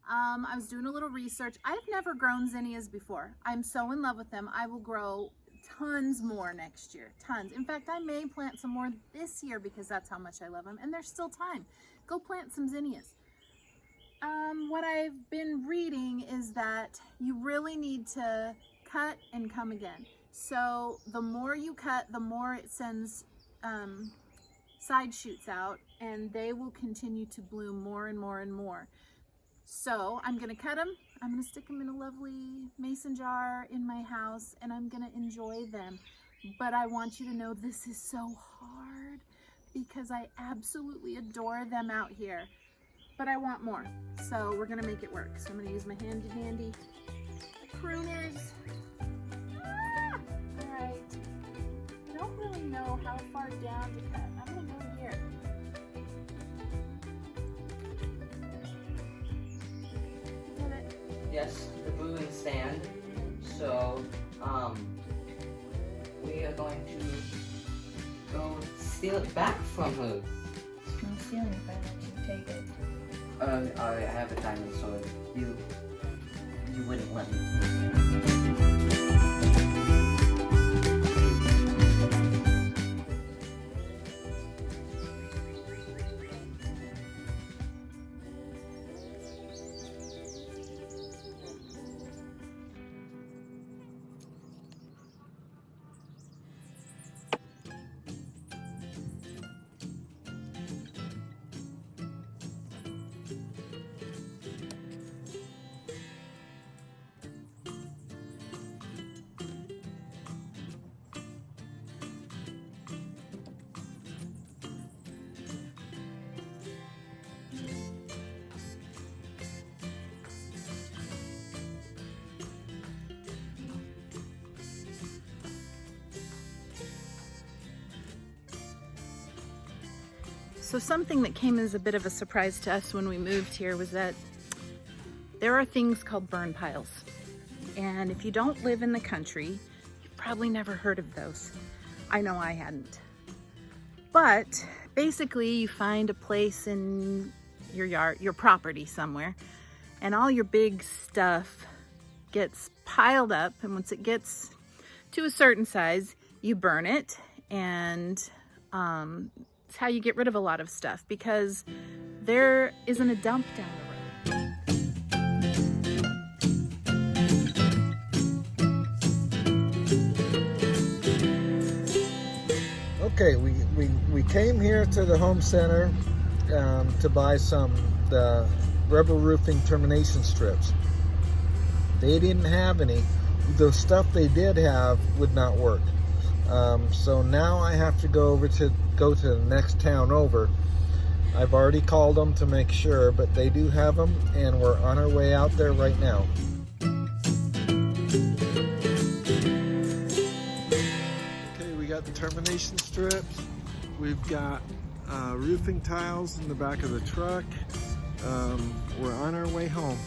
I was doing a little research. I've never grown zinnias before. I'm so in love with them. I will grow tons more next year, tons. In fact, I may plant some more this year because that's how much I love them, and there's still time. Go plant some zinnias. What I've been reading is that you really need to cut and come again. So the more you cut, the more it sends side shoots out, and they will continue to bloom more and more and more. So I'm gonna cut them, I'm gonna stick them in a lovely mason jar in my house, and I'm gonna enjoy them. But I want you to know this is so hard because I absolutely adore them out here. But I want more, so we're gonna make it work. So I'm gonna use my handy pruners. All right, I don't really know how far down to cut. I'm gonna go here. Get it? Yes, the brewing stand. So, we are going to go steal it back from her. It's no stealing if I let you take it. I have a diamond sword. You wouldn't let me. So something that came as a bit of a surprise to us when we moved here was that there are things called burn piles. And if you don't live in the country, you've probably never heard of those. I know I hadn't. But basically you find a place in your yard, your property somewhere, and all your big stuff gets piled up, and once it gets to a certain size, you burn it, and it's how you get rid of a lot of stuff because there isn't a dump down the road. Okay, we came here to the home center to buy the rubber roofing termination strips. They didn't have any. The stuff they did have would not work. So now I have to go to the next town over. I've already called them to make sure, but they do have them, and we're on our way out there right now. Okay, we got the termination strips. We've got roofing tiles in the back of the truck. We're on our way home.